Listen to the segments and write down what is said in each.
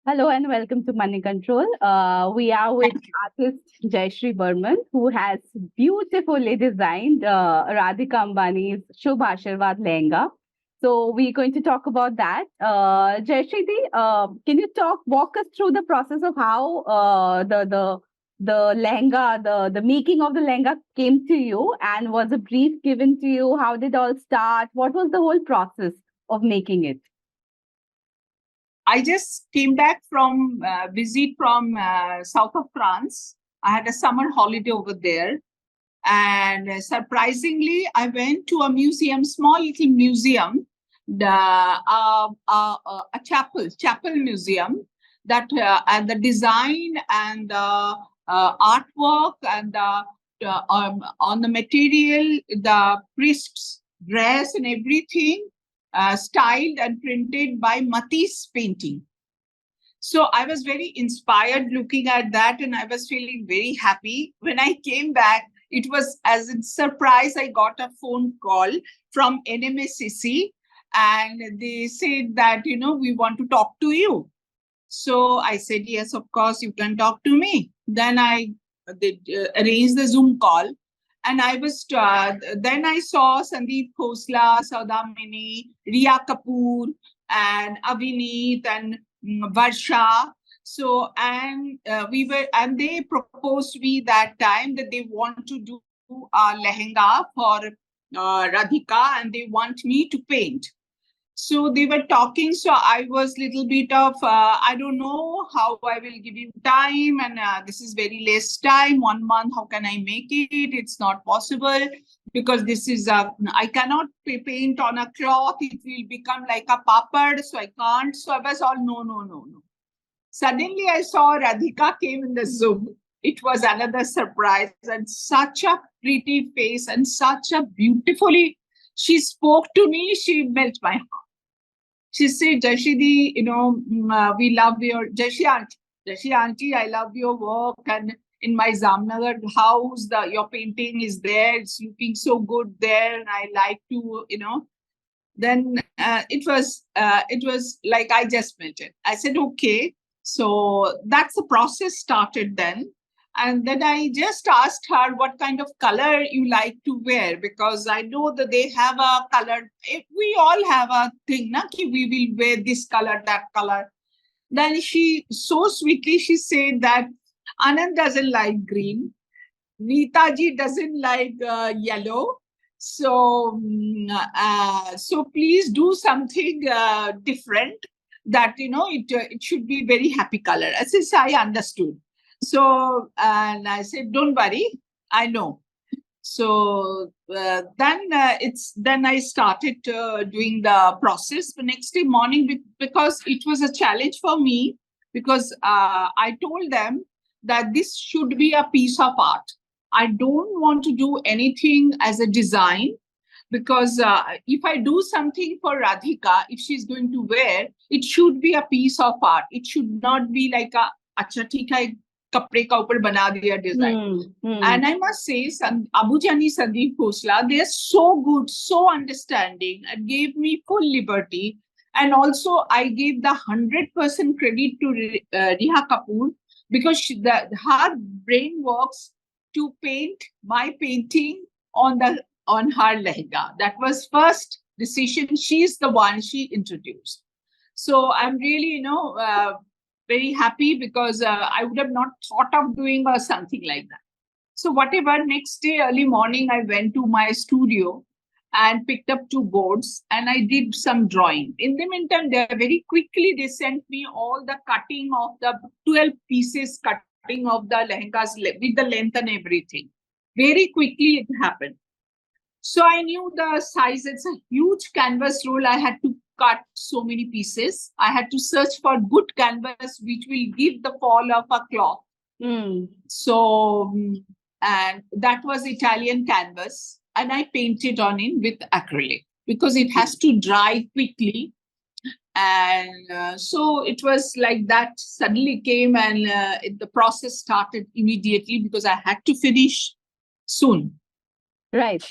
Hello and welcome to Moneycontrol. We are with artist Jayasri Burman, who has beautifully designed Radhika Ambani's Shubh Aashirwad lehenga. So we're going to talk about that. Jayasri, can you walk us through the process of how the lehenga, the making of the lehenga came to you, and was a brief given to you? How did all start? What was the whole process of making it? I just came back from visit from south of France. I had a summer holiday over there, and surprisingly, I went to a museum, small little museum, a chapel museum that and the design and the artwork and on the material, the priest's dress and everything styled and printed by Matisse painting. So I was very inspired looking at that, and I was feeling very happy. When I came back, it was as a surprise. I got a phone call from NMSCC, and they said that, we want to talk to you. So I said, yes, of course, you can talk to me. Then they arranged the Zoom call. And then I saw Sandeep Khosla, Saudamini, Riya Kapoor, and Avineet, and Varsha. So, and they proposed me that time that they want to do a lehenga for Radhika, and they want me to paint. So they were talking. So I was little bit of, I don't know how I will give you time. And this is very less time, 1 month. How can I make it? It's not possible because this is, I cannot paint on a cloth. It will become like a papad. So I can't. So I was all, no. Suddenly I saw Radhika came in the Zoom. It was another surprise, and such a pretty face and such a beautifully, she spoke to me. She melted my heart. She said, Jayasri, we love your Jayasri auntie, I love your work. And in my Zamnagar house, your painting is there. It's looking so good there. And I like to, Then it was like I just melted. I said, okay. So that's the process started then. And then I just asked her what kind of color you like to wear, because I know that they have a color. We all have a thing, we will wear this color, that color. Then she so sweetly, she said that Anand doesn't like green. Neetaji doesn't like yellow. So, so please do something different that, it should be very happy color. As I understood. So, and I said, don't worry, I know. So then I started doing the process the next day morning, because it was a challenge for me, because I told them that this should be a piece of art. I don't want to do anything as a design, because if I do something for Radhika, if she's going to wear, it should be a piece of art. It should not be like a acha theek hai, kapde ka upar bana diya design. And I must say, Abujani Sandeep Khosla, they are so good, so understanding, and gave me full liberty. And also, I gave the 100% credit to Riya Kapoor, because her brain works to paint my painting on her lehenga. That was first decision. She's the one she introduced. So I'm really, very happy, because I would have not thought of doing something like that. So whatever, next day, early morning, I went to my studio and picked up 2 boards, and I did some drawing. In the meantime, very quickly, they sent me all the cutting of the 12 pieces, cutting of the lehengas with the length and everything. Very quickly it happened. So I knew the size. It's a huge canvas roll. I had to cut so many pieces. I had to search for good canvas, which will give the fall of a cloth. So, and that was Italian canvas. And I painted on it with acrylic, because it has to dry quickly. And so it was like that suddenly came, and the process started immediately, because I had to finish soon. Right.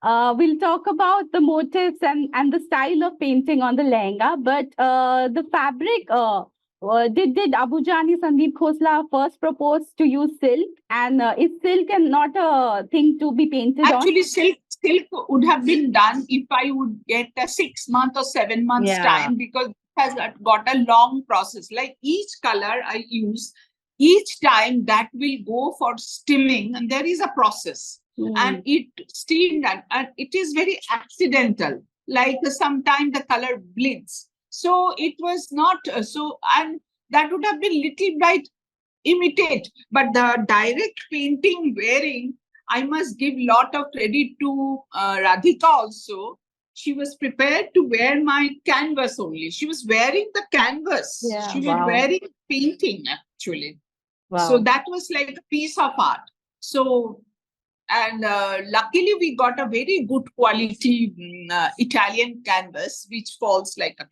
We'll talk about the motifs and the style of painting on the lehenga, but the fabric, did Abu Jani Sandeep Khosla first propose to use silk? And is silk and not a thing to be painted on? Actually, silk would have been done if I would get a 6 month or 7 months time, because it has got a long process. Like each color I use, each time that will go for steaming, and there is a process, and it steamed, and it is very accidental. Like sometimes the color bleeds, so it was not so, and that would have been little bit imitate, but the direct painting wearing, I must give lot of credit to Radhika also. She was prepared to wear my canvas only. She was wearing the canvas. Yeah, She was wow. wearing painting actually. Wow. So that was like a piece of art. So, and luckily we got a very good quality Italian canvas, which falls like a.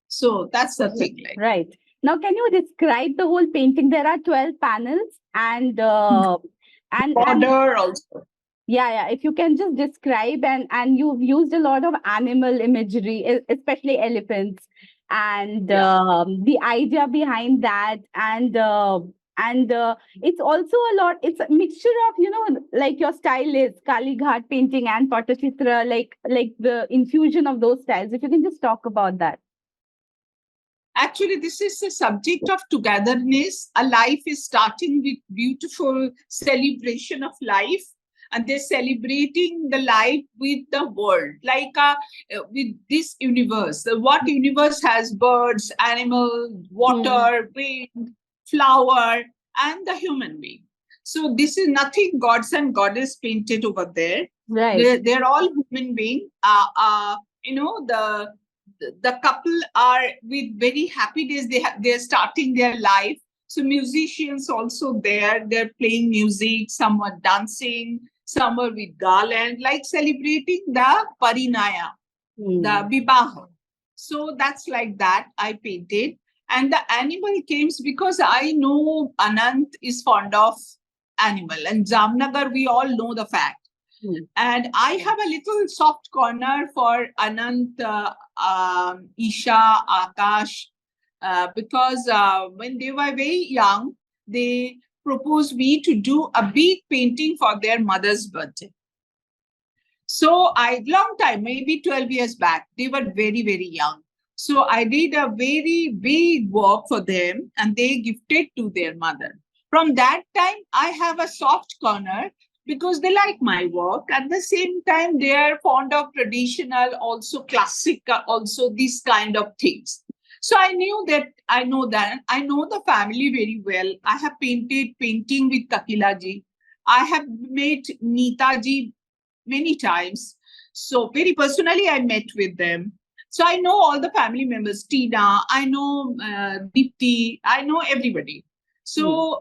So that's the thing. Like. Right. Now, can you describe the whole painting? There are 12 panels and Border also. Yeah. If you can just describe, and you've used a lot of animal imagery, especially elephants, and the idea behind that, and it's also a lot. It's a mixture of like your style is Kali Ghat painting and Pattachitra, like the infusion of those styles. If you can just talk about that. Actually, this is a subject of togetherness. A life is starting with beautiful celebration of life, and they're celebrating the life with the world, like with this universe. What universe has birds, animals, water, wind, flower, and the human being. So this is nothing gods and goddess painted over there. Right. They're all human beings. The couple are with very happy days. They're starting their life. So musicians also there. They're playing music. Some are dancing. Some are with garland, like celebrating the parinaya, the vibaha. So that's like that I painted. And the animal came because I know Anant is fond of animal, and Jamnagar, we all know the fact. And I have a little soft corner for Anant, Isha, Akash, because when they were very young, they proposed me to do a big painting for their mother's birthday. So long time, maybe 12 years back, they were very, very young. So I did a very big work for them, and they gifted to their mother. From that time, I have a soft corner because they like my work. At the same time, they are fond of traditional, also classic, also these kind of things. So I know the family very well. I have painting with Kakilaji. I have met Neetaji many times. So very personally, I met with them. So I know all the family members, Tina, I know Deepti, I know everybody. So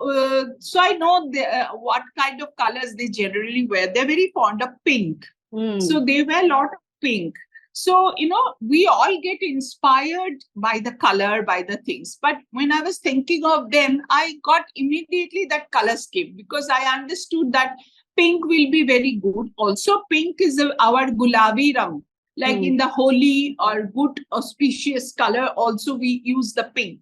I know what kind of colors they generally wear. They're very fond of pink. So they wear a lot of pink. So, we all get inspired by the color, by the things. But when I was thinking of them, I got immediately that color scheme, because I understood that pink will be very good. Also, pink is our gulabi rang. Like in the holy or good auspicious color, also we use the pink.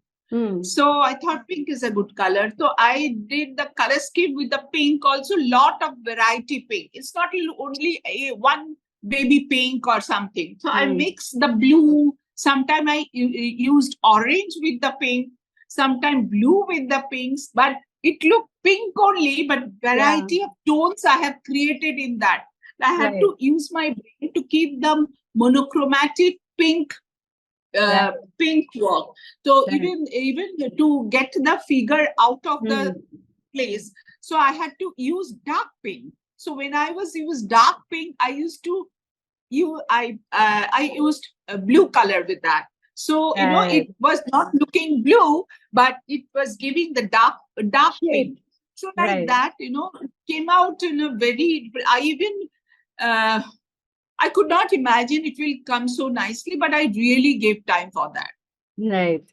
So I thought pink is a good color. So I did the color scheme with the pink, also lot of variety pink. It's not only one baby pink or something. So I mixed the blue. Sometimes I used orange with the pink, sometimes blue with the pinks, but it looked pink only, but variety of tones I have created in that. I had to use my brain to keep them monochromatic pink pink work. So even to get the figure out of the place, so I had to use dark pink. So when I used dark pink, I used a blue color with that. So it was not looking blue, but it was giving the dark pink. So like that, it came out in a very. I could not imagine it will come so nicely, but I really gave time for that. Right.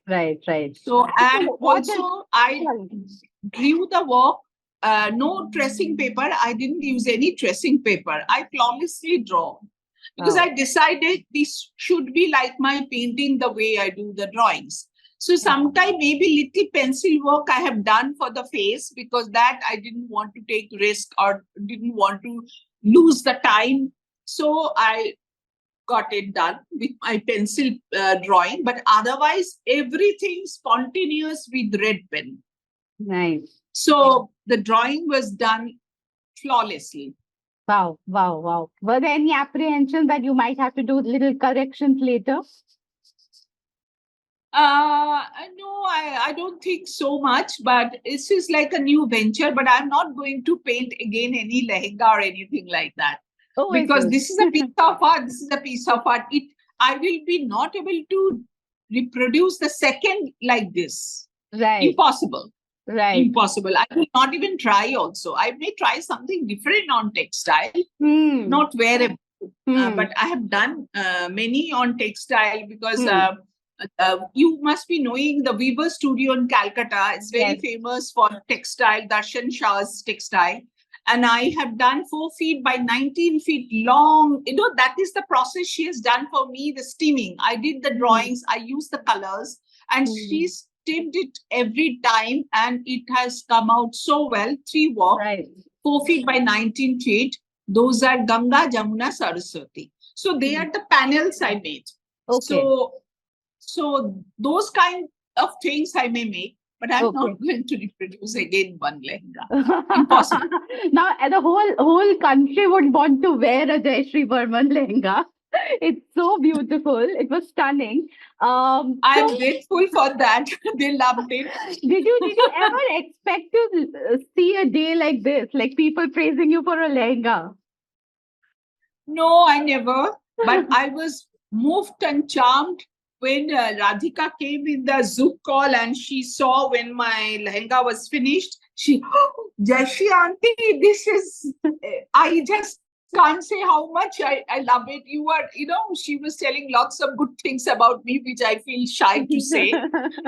So, and also I drew the work, no tracing paper. I didn't use any tracing paper. I flawlessly draw, because I decided this should be like my painting, the way I do the drawings. So sometime maybe little pencil work I have done for the face, because that I didn't want to take risk or didn't want to lose the time. So I got it done with my pencil drawing, but otherwise everything spontaneous with red pen. Nice. So the drawing was done flawlessly. Wow, wow, wow. Were there any apprehensions that you might have to do little corrections later? No, I don't think so much, but this is like a new venture, but I'm not going to paint again any lehenga or anything like that. Oh, Because this is a piece of art. This is a piece of art. I will be not able to reproduce the second like this. Right. Impossible. Right. Impossible. I will not even try also. I may try something different on textile, not wearable. But I have done many on textile, because you must be knowing the Weaver Studio in Calcutta. It's very famous for textile, Darshan Shah's textile. And I have done 4 feet by 19 feet long. You know, that is the process she has done for me, the steaming. I did the drawings, I used the colors, and she steamed it every time. And it has come out so well. 3 work, 4 feet by 19 feet. Those are Ganga, Jamuna, Saraswati. So they are the panels I made. Okay. So those kind of things I may make, but I'm not going to reproduce again one lehenga. Impossible. Now the whole country would want to wear a Jayasri Burman lehenga. It's so beautiful. It was stunning. I'm grateful for that. They loved it. Did you ever expect to see a day like this, like people praising you for a lehenga? No, I never. But I was moved and charmed when Radhika came in the Zoom call and she saw when my lehenga was finished. She, Jayasri auntie, this is, I just can't say how much I love it. You are, she was telling lots of good things about me, which I feel shy to say.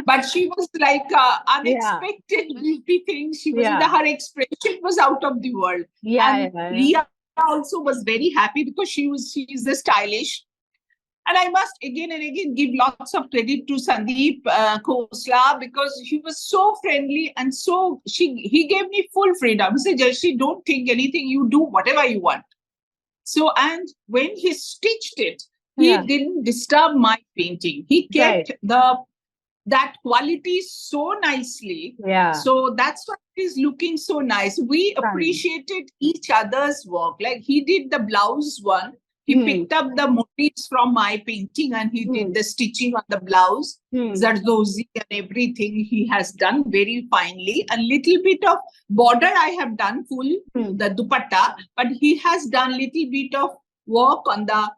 But she was like unexpected beauty thing. She was, her expression was out of the world. Ria also was very happy because she is the stylish. And I must again and again give lots of credit to Sandeep Khosla, because he was so friendly and he gave me full freedom. He said, Jayasri, don't think anything, you do whatever you want. So, and when he stitched it, he didn't disturb my painting. He kept that quality so nicely. So that's why it is looking so nice. We appreciated each other's work. Like he did the blouse one. He picked up the motifs from my painting and he did the stitching on the blouse, Zardozi and everything he has done very finely. A little bit of border I have done full, the dupatta, but he has done little bit of work on the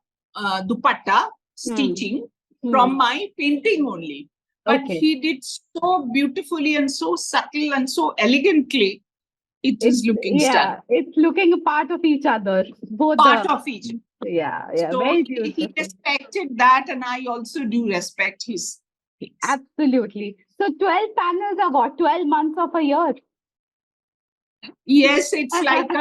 dupatta stitching from my painting only. But he did so beautifully and so subtle and so elegantly. It is looking stunning. It's looking a part of each other. Both part of each. So very he respected that, and I also do respect his things. Absolutely. So 12 panels are what? 12 months of a year? Yes, it's like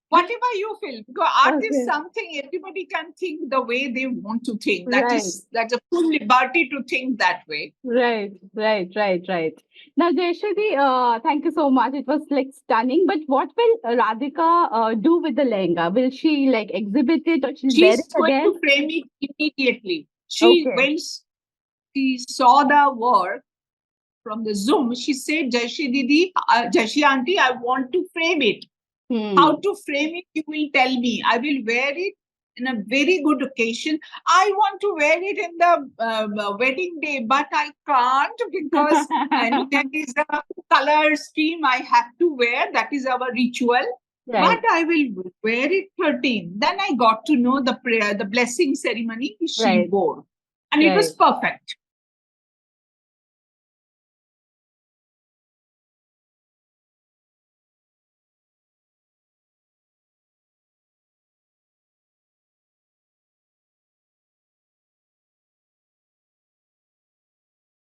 whatever you feel. Because art is something everybody can think the way they want to think. That's a full liberty to think that way. Right. Now, Jayasri, thank you so much. It was like stunning. But what will Radhika do with the lehenga? Will she like exhibit it, or she's wear it going again? To frame it immediately. When she saw the work from the Zoom, she said, Jayasri Didi, Jayasri auntie, I want to frame it. How to frame it, you will tell me. I will wear it in a very good occasion. I want to wear it in the wedding day, but I can't because that is a color scheme I have to wear. That is our ritual. But I will wear it 13. Then I got to know the prayer, the blessing ceremony she wore. And it was perfect.